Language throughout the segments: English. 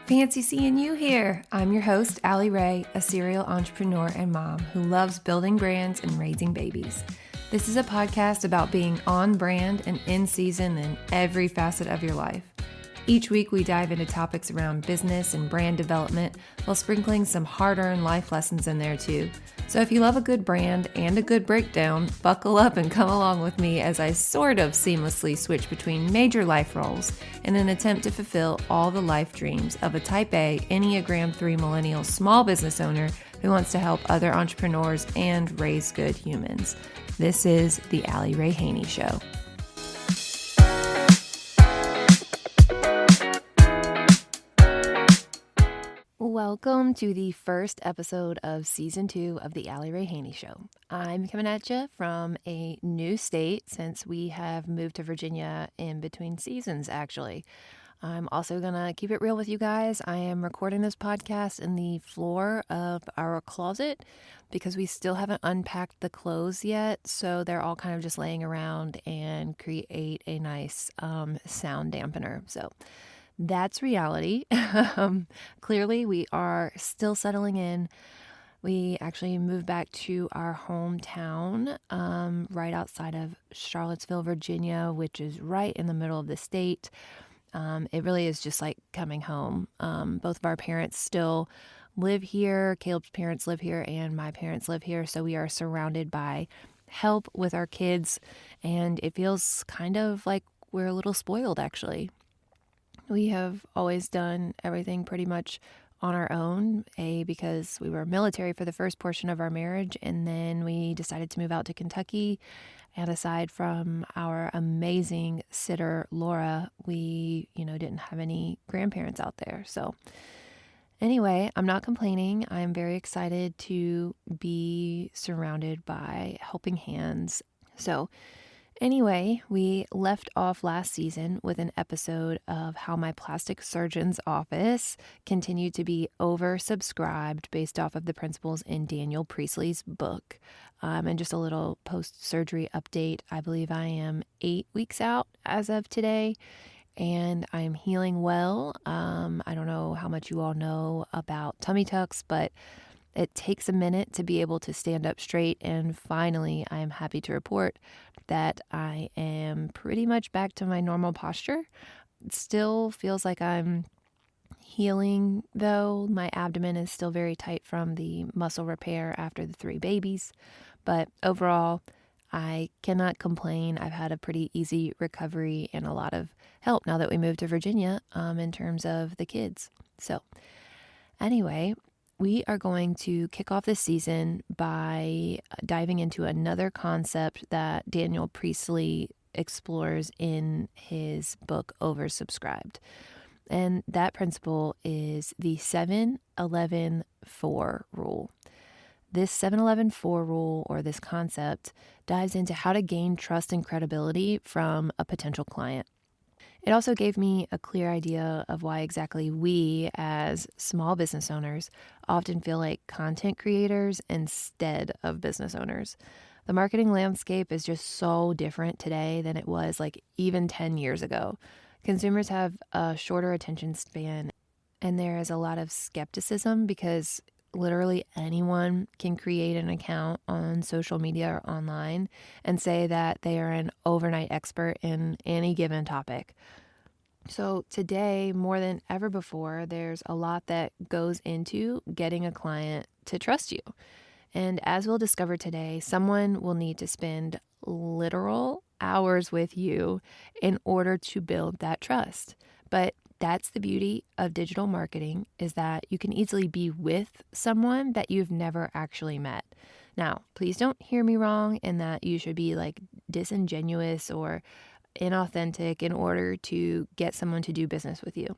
Fancy seeing you here. I'm your host, Allie Ray, a serial entrepreneur and mom who loves building brands and raising babies. This is a podcast about being on brand and in season in every facet of your life. Each week, we dive into topics around business and brand development while sprinkling some hard-earned life lessons in there too. So if you love a good brand and a good breakdown, buckle up and come along with me as I sort of seamlessly switch between major life roles in an attempt to fulfill all the life dreams of a Type A Enneagram 3 millennial small business owner who wants to help other entrepreneurs and raise good humans. This is the Allie Ray Haney Show. Welcome to the first episode of Season 2 of the Allie Ray Haney Show. I'm coming at you from a new state since we have moved to Virginia in between seasons, actually. I'm also going to keep it real with you guys. I am recording this podcast in the floor of our closet because we still haven't unpacked the clothes yet, so they're all kind of just laying around and create a nice sound dampener. So that's reality. Clearly, we are still settling in. We actually moved back to our hometown right outside of Charlottesville, Virginia, which is right in the middle of the state. It really is just like coming home. Both of our parents still live here. Caleb's parents live here and my parents live here. So we are surrounded by help with our kids. And it feels kind of like we're a little spoiled, actually. We have always done everything pretty much on our own, because we were military for the first portion of our marriage, and then we decided to move out to Kentucky. And aside from our amazing sitter, Laura, we, didn't have any grandparents out there. So anyway, I'm not complaining. I'm very excited to be surrounded by helping hands. So anyway, we left off last season with an episode of how my plastic surgeon's office continued to be oversubscribed based off of the principles in Daniel Priestley's book. And just a little post-surgery update. I believe I am 8 weeks out as of today, and I'm healing well. I don't know how much you all know about tummy tucks, but it takes a minute to be able to stand up straight, and finally, I am happy to report that I am pretty much back to my normal posture. It still feels like I'm healing, though. My abdomen is still very tight from the muscle repair after the 3 babies, but overall, I cannot complain. I've had a pretty easy recovery and a lot of help now that we moved to Virginia in terms of the kids. So anyway, we are going to kick off this season by diving into another concept that Daniel Priestley explores in his book, Oversubscribed. And that principle is the 7-11-4 rule. This 7-11-4 rule, or this concept, dives into how to gain trust and credibility from a potential client. It also gave me a clear idea of why exactly we, as small business owners, often feel like content creators instead of business owners. The marketing landscape is just so different today than it was like even 10 years ago. Consumers have a shorter attention span, and there is a lot of skepticism because literally anyone can create an account on social media or online and say that they are an overnight expert in any given topic. So today, more than ever before, there's a lot that goes into getting a client to trust you. And as we'll discover today, someone will need to spend literal hours with you in order to build that trust. But that's the beauty of digital marketing, is that you can easily be with someone that you've never actually met. Now, please don't hear me wrong in that you should be like disingenuous or inauthentic in order to get someone to do business with you.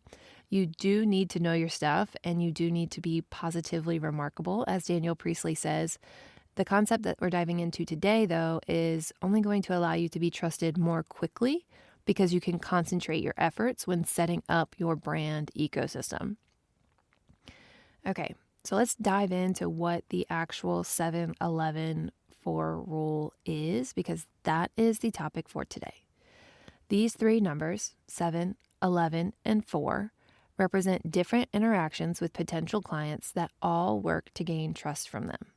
You do need to know your stuff, and you do need to be positively remarkable, as Daniel Priestley says. The concept that we're diving into today, though, is only going to allow you to be trusted more quickly because you can concentrate your efforts when setting up your brand ecosystem. Okay, so let's dive into what the actual 7-11-4 rule is, because that is the topic for today. These 3 numbers, 7, 11, and 4, represent different interactions with potential clients that all work to gain trust from them.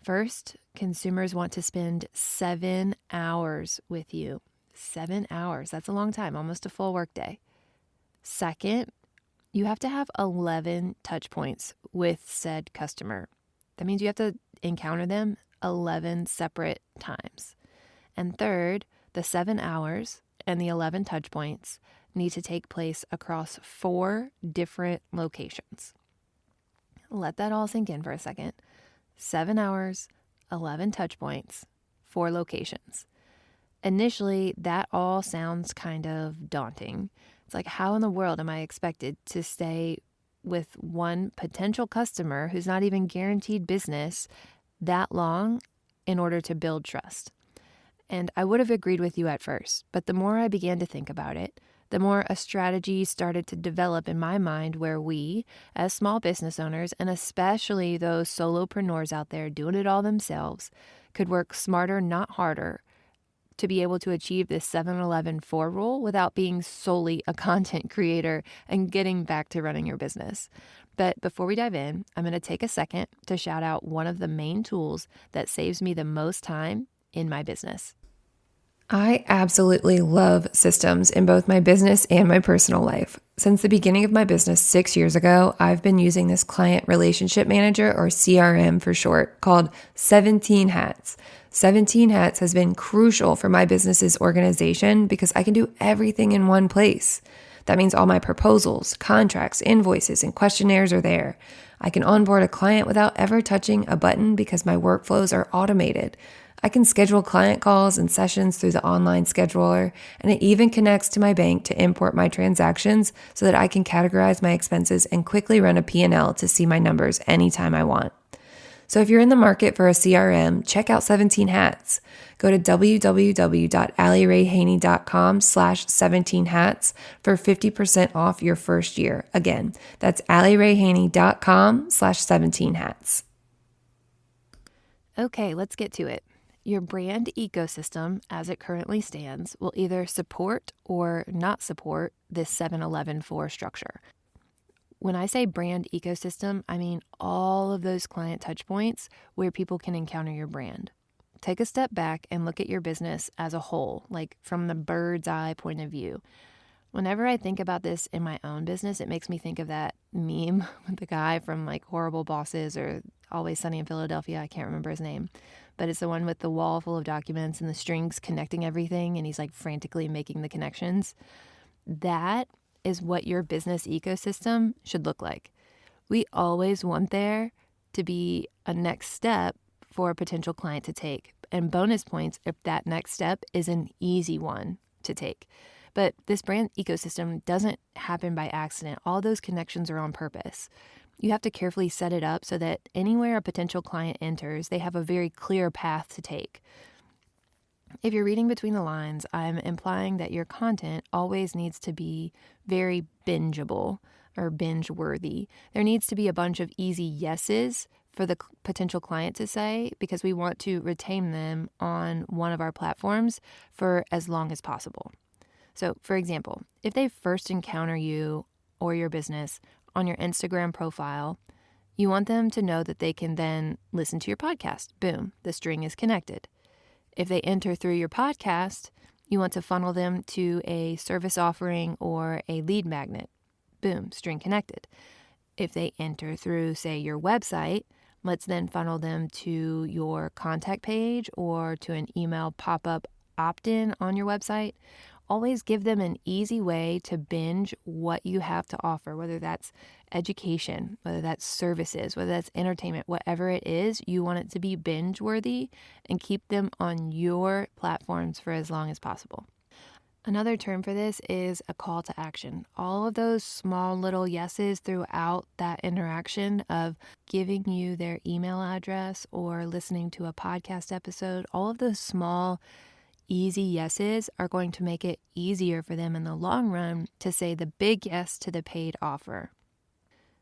First, consumers want to spend 7 hours with you. 7 hours, that's a long time, almost a full workday. Second, you have to have 11 touch points with said customer. That means you have to encounter them 11 separate times. And third, the 7 hours and the 11 touch points need to take place across 4 different locations. Let that all sink in for a second. 7 hours, 11 touch points, 4 locations. Initially, that all sounds kind of daunting. It's like, how in the world am I expected to stay with one potential customer who's not even guaranteed business that long in order to build trust? And I would have agreed with you at first, but the more I began to think about it, the more a strategy started to develop in my mind where we, as small business owners, and especially those solopreneurs out there doing it all themselves, could work smarter, not harder, to be able to achieve this 7-11-4 rule without being solely a content creator and getting back to running your business. But before we dive in, I'm going to take a second to shout out one of the main tools that saves me the most time in my business. I absolutely love systems in both my business and my personal life. Since the beginning of my business 6 years ago, I've been using this client relationship manager, or CRM for short, called 17 Hats. 17 Hats has been crucial for my business's organization because I can do everything in one place. That means all my proposals, contracts, invoices, and questionnaires are there. I can onboard a client without ever touching a button because my workflows are automated. I can schedule client calls and sessions through the online scheduler, and it even connects to my bank to import my transactions so that I can categorize my expenses and quickly run a P&L to see my numbers anytime I want. So if you're in the market for a CRM, check out 17 Hats. Go to www.allierayhaney.com/17hats for 50% off your first year. Again, that's allierayhaney.com/17hats. Okay, let's get to it. Your brand ecosystem, as it currently stands, will either support or not support this 7-11-4 structure. When I say brand ecosystem, I mean all of those client touch points where people can encounter your brand. Take a step back and look at your business as a whole, like from the bird's eye point of view. Whenever I think about this in my own business, it makes me think of that meme with the guy from like Horrible Bosses or Always Sunny in Philadelphia. I can't remember his name, but it's the one with the wall full of documents and the strings connecting everything, and he's like frantically making the connections. That is what your business ecosystem should look like. We always want there to be a next step for a potential client to take, and bonus points if that next step is an easy one to take. But this brand ecosystem doesn't happen by accident. All those connections are on purpose. You have to carefully set it up so that anywhere a potential client enters, they have a very clear path to take. If you're reading between the lines, I'm implying that your content always needs to be very bingeable or binge-worthy. There needs to be a bunch of easy yeses for the potential client to say because we want to retain them on one of our platforms for as long as possible. So, for example, if they first encounter you or your business on your Instagram profile, you want them to know that they can then listen to your podcast. Boom, the string is connected. If they enter through your podcast, you want to funnel them to a service offering or a lead magnet. Boom, string connected. If they enter through, say, your website, let's then funnel them to your contact page or to an email pop-up opt-in on your website. Always give them an easy way to binge what you have to offer, whether that's education, whether that's services, whether that's entertainment, whatever it is, you want it to be binge worthy and keep them on your platforms for as long as possible. Another term for this is a call to action. All of those small little yeses throughout that interaction of giving you their email address or listening to a podcast episode, all of those small easy yeses are going to make it easier for them in the long run to say the big yes to the paid offer.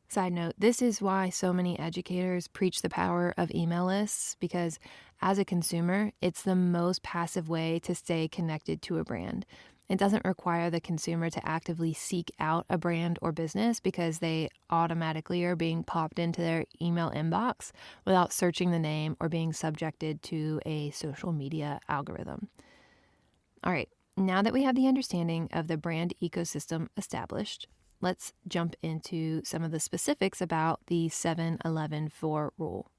Side note, this is why so many educators preach the power of email lists, because as a consumer, it's the most passive way to stay connected to a brand. It doesn't require the consumer to actively seek out a brand or business because they automatically are being popped into their email inbox without searching the name or being subjected to a social media algorithm. All right, now that we have the understanding of the brand ecosystem established, let's jump into some of the specifics about the 7-11-4 rule.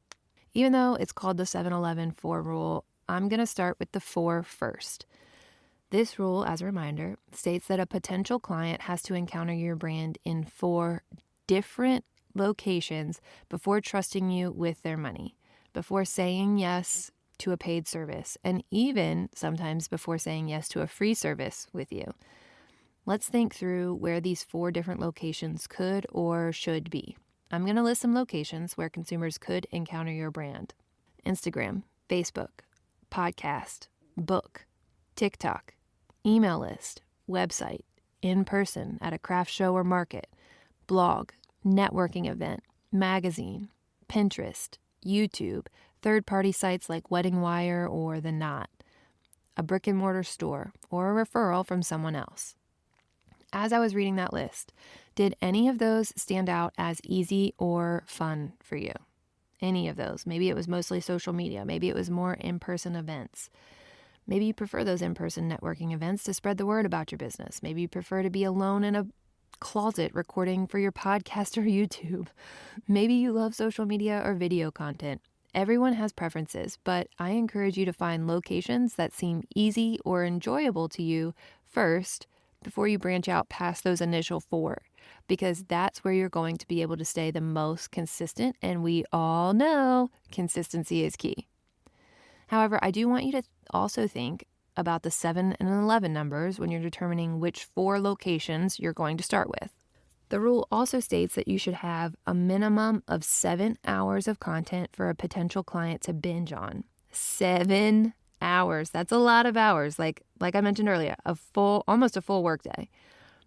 Even though it's called the 7-11-4 rule, I'm going to start with the 4 first. This rule, as a reminder, states that a potential client has to encounter your brand in 4 different locations before trusting you with their money, before saying yes to a paid service, and even sometimes before saying yes to a free service with you. Let's think through where these 4 different locations could or should be. I'm going to list some locations where consumers could encounter your brand: Instagram, Facebook, podcast, book, TikTok, email list, website, in person at a craft show or market, blog, networking event, magazine, Pinterest, YouTube, third-party sites like Wedding Wire or The Knot, a brick-and-mortar store, or a referral from someone else. As I was reading that list, did any of those stand out as easy or fun for you? Any of those? Maybe it was mostly social media. Maybe it was more in-person events. Maybe you prefer those in-person networking events to spread the word about your business. Maybe you prefer to be alone in a closet recording for your podcast or YouTube. Maybe you love social media or video content. Everyone has preferences, but I encourage you to find locations that seem easy or enjoyable to you first before you branch out past those initial 4, because that's where you're going to be able to stay the most consistent, and we all know consistency is key. However, I do want you to also think about the 7 and 11 numbers when you're determining which 4 locations you're going to start with. The rule also states that you should have a minimum of 7 hours of content for a potential client to binge on. 7 hours. That's a lot of hours. Like I mentioned earlier, almost a full workday.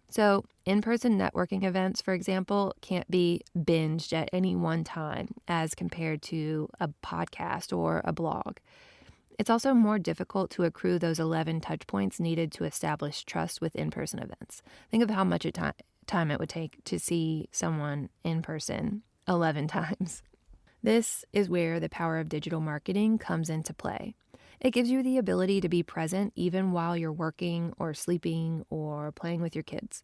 So in-person networking events, for example, can't be binged at any one time as compared to a podcast or a blog. It's also more difficult to accrue those 11 touch points needed to establish trust with in-person events. Think of how much time it would take to see someone in person 11 times. This is where the power of digital marketing comes into play. It gives you the ability to be present even while you're working or sleeping or playing with your kids.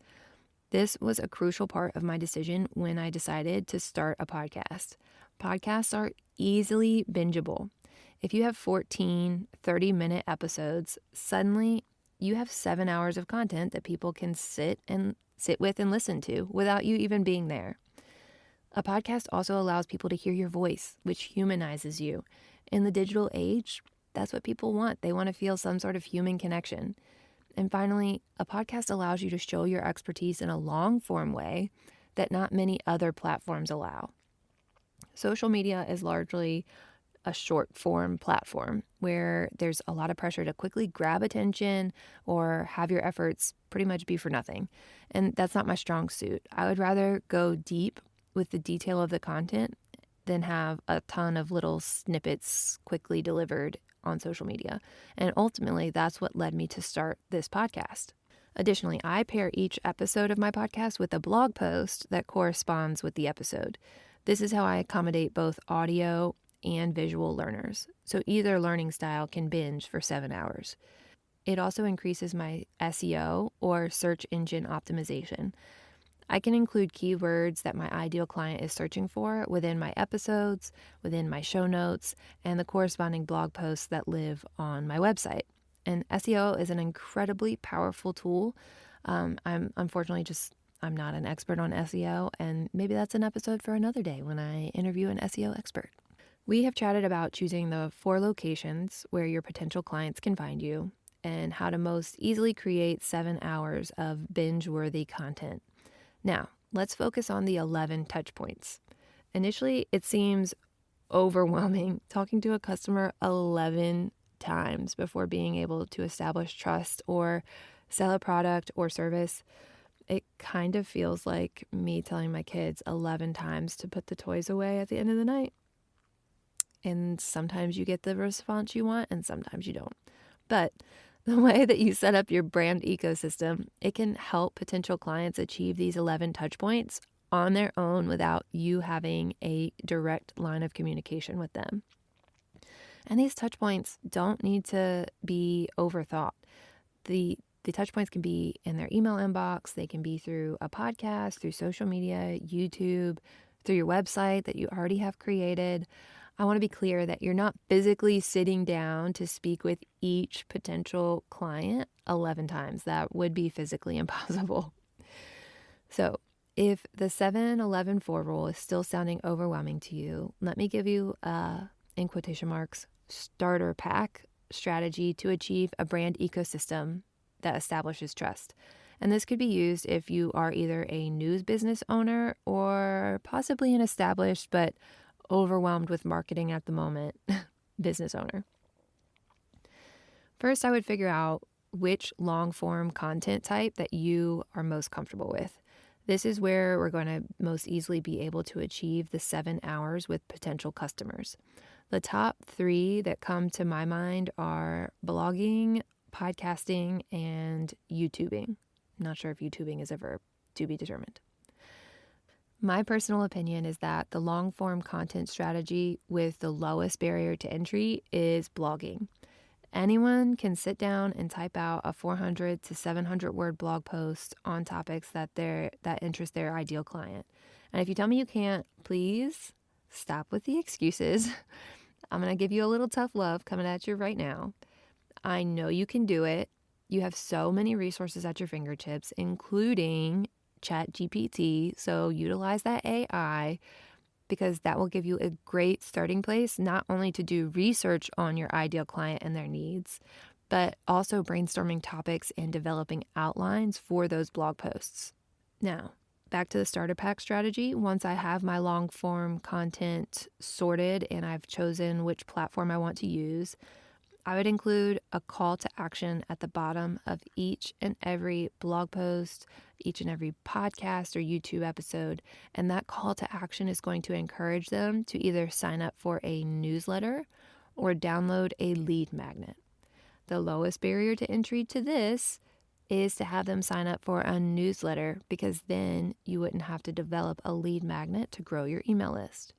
This was a crucial part of my decision when I decided to start a podcast. Podcasts are easily bingeable. If you have 14 30-minute episodes, suddenly you have 7 hours of content that people can sit with and listen to without you even being there. A podcast also allows people to hear your voice, which humanizes you. In the digital age, that's what people want. They want to feel some sort of human connection. And finally, a podcast allows you to show your expertise in a long-form way that not many other platforms allow. Social media is largely a short-form platform where there's a lot of pressure to quickly grab attention or have your efforts pretty much be for nothing. And that's not my strong suit. I would rather go deep with the detail of the content than have a ton of little snippets quickly delivered on social media. And ultimately, that's what led me to start this podcast. Additionally, I pair each episode of my podcast with a blog post that corresponds with the episode. This is how I accommodate both audio and visual learners, so either learning style can binge for 7 hours. It also increases my SEO, or search engine optimization. I can include keywords that my ideal client is searching for within my episodes, within my show notes, and the corresponding blog posts that live on my website. And SEO is an incredibly powerful tool. I'm not an expert on SEO, and maybe that's an episode for another day when I interview an SEO expert. We have chatted about choosing the 4 locations where your potential clients can find you and how to most easily create 7 hours of binge-worthy content. Now, let's focus on the 11 touch points. Initially, it seems overwhelming talking to a customer 11 times before being able to establish trust or sell a product or service. It kind of feels like me telling my kids 11 times to put the toys away at the end of the night. And sometimes you get the response you want and sometimes you don't. But The way that you set up your brand ecosystem, it can help potential clients achieve these 11 touch points on their own without you having a direct line of communication with them. And these touch points don't need to be overthought. The touch points can be in their email inbox, they can be through a podcast, through social media, YouTube, through your website that you already have created. I want to be clear that you're not physically sitting down to speak with each potential client 11 times. That would be physically impossible. So, if the 7-11-4 rule is still sounding overwhelming to you, let me give you in quotation marks, starter pack strategy to achieve a brand ecosystem that establishes trust. And this could be used if you are either a news business owner or possibly an established but overwhelmed with marketing at the moment business owner. First, I would figure out which long form content type that you are most comfortable with. This is where we're going to most easily be able to achieve the 7 hours with potential customers. The top 3 that come to my mind are blogging, podcasting, and YouTubing. I'm not sure if YouTubing is a verb, to be determined. My personal opinion is that the long form content strategy with the lowest barrier to entry is blogging. Anyone can sit down and type out a 400 to 700 word blog post on topics that interest their ideal client. And if you tell me you can't, please stop with the excuses. I'm going to give you a little tough love coming at you right now. I know you can do it. You have so many resources at your fingertips, including ChatGPT. So utilize that AI because that will give you a great starting place, not only to do research on your ideal client and their needs, but also brainstorming topics and developing outlines for those blog posts. Now, back to the starter pack strategy. Once I have my long form content sorted and I've chosen which platform I want to use, I would include a call to action at the bottom of each and every blog post, each and every podcast or YouTube episode. And that call to action is going to encourage them to either sign up for a newsletter or download a lead magnet. The lowest barrier to entry to this is to have them sign up for a newsletter because then you wouldn't have to develop a lead magnet to grow your email list.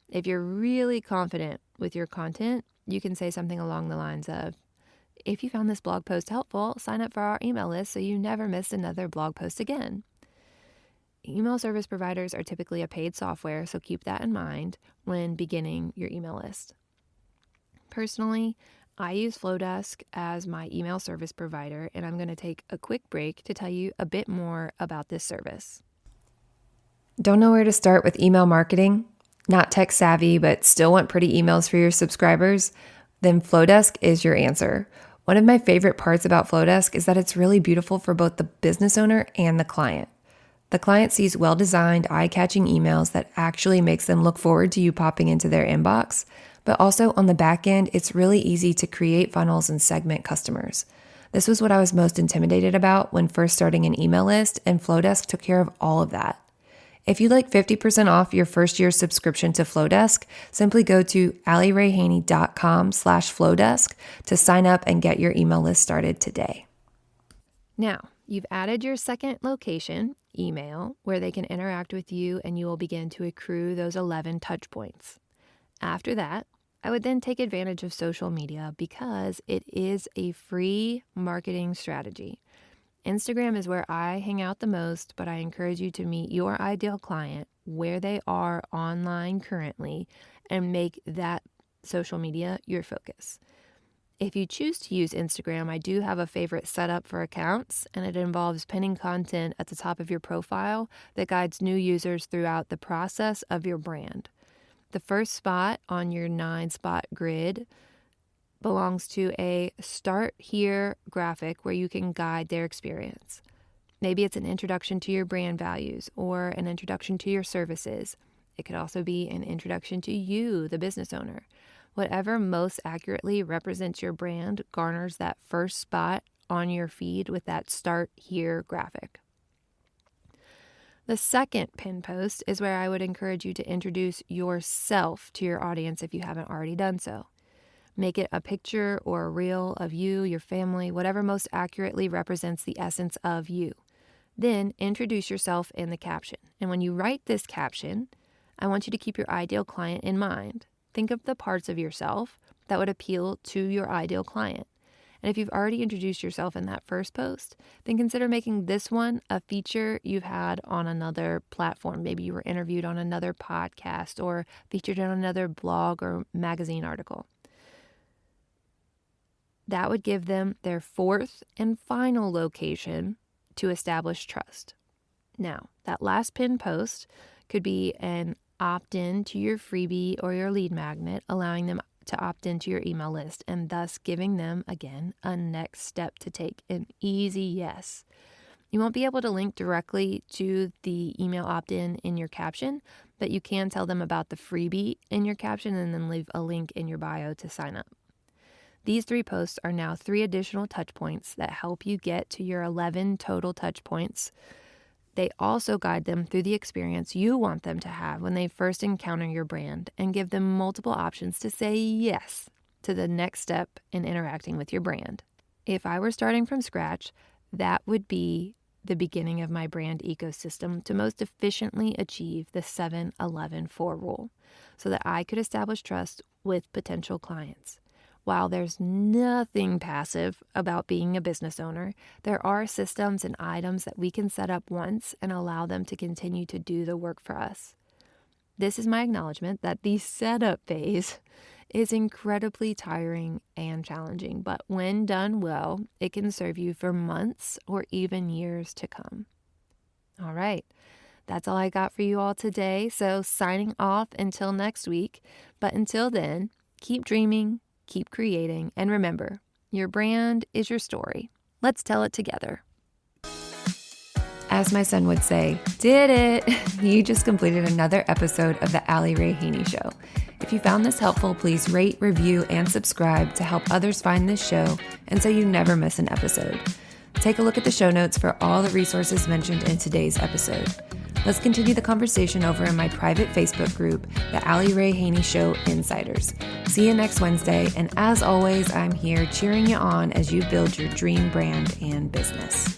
If you're really confident with your content, you can say something along the lines of, if you found this blog post helpful, sign up for our email list so you never miss another blog post again. Email service providers are typically a paid software, so keep that in mind when beginning your email list. Personally, I use Flodesk as my email service provider, and I'm going to take a quick break to tell you a bit more about this service. Don't know where to start with email marketing? Not tech savvy, but still want pretty emails for your subscribers? Then Flodesk is your answer. One of my favorite parts about Flodesk is that it's really beautiful for both the business owner and the client. The client sees well-designed, eye-catching emails that actually makes them look forward to you popping into their inbox. But also on the back end, it's really easy to create funnels and segment customers. This was what I was most intimidated about when first starting an email list, and Flodesk took care of all of that. If you'd like 50% off your first year subscription to Flodesk, simply go to allierayhaney.com/Flodesk to sign up and get your email list started today. Now, you've added your second location, email, where they can interact with you and you will begin to accrue those 11 touch points. After that, I would then take advantage of social media because it is a free marketing strategy. Instagram is where I hang out the most, but I encourage you to meet your ideal client where they are online currently and make that social media your focus. If you choose to use Instagram, I do have a favorite setup for accounts, and it involves pinning content at the top of your profile that guides new users throughout the process of your brand. The first spot on your 9-spot grid belongs to a Start Here graphic where you can guide their experience. Maybe it's an introduction to your brand values or an introduction to your services. It could also be an introduction to you, the business owner. Whatever most accurately represents your brand garners that first spot on your feed with that Start Here graphic. The second pin post is where I would encourage you to introduce yourself to your audience if you haven't already done so. Make it a picture or a reel of you, your family, whatever most accurately represents the essence of you. Then introduce yourself in the caption. And when you write this caption, I want you to keep your ideal client in mind. Think of the parts of yourself that would appeal to your ideal client. And if you've already introduced yourself in that first post, then consider making this one a feature you've had on another platform. Maybe you were interviewed on another podcast or featured in another blog or magazine article. That would give them their fourth and final location to establish trust. Now, that last pinned post could be an opt-in to your freebie or your lead magnet, allowing them to opt into your email list and thus giving them, again, a next step to take, an easy yes. You won't be able to link directly to the email opt-in in your caption, but you can tell them about the freebie in your caption and then leave a link in your bio to sign up. These 3 posts are now 3 additional touch points that help you get to your 11 total touch points. They also guide them through the experience you want them to have when they first encounter your brand and give them multiple options to say yes to the next step in interacting with your brand. If I were starting from scratch, that would be the beginning of my brand ecosystem to most efficiently achieve the 7-11-4 rule so that I could establish trust with potential clients. While there's nothing passive about being a business owner, there are systems and items that we can set up once and allow them to continue to do the work for us. This is my acknowledgement that the setup phase is incredibly tiring and challenging, but when done well, it can serve you for months or even years to come. All right, that's all I got for you all today. So signing off until next week, but until then, keep dreaming, keep creating, and remember, your brand is your story. Let's tell it together. As my son would say, did it! You just completed another episode of the Allie Ray Haney Show. If you found this helpful, please rate, review, and subscribe to help others find this show and so you never miss an episode. Take a look at the show notes for all the resources mentioned in today's episode. Let's continue the conversation over in my private Facebook group, the Allie Ray Haney Show Insiders. See you next Wednesday, and as always, I'm here cheering you on as you build your dream brand and business.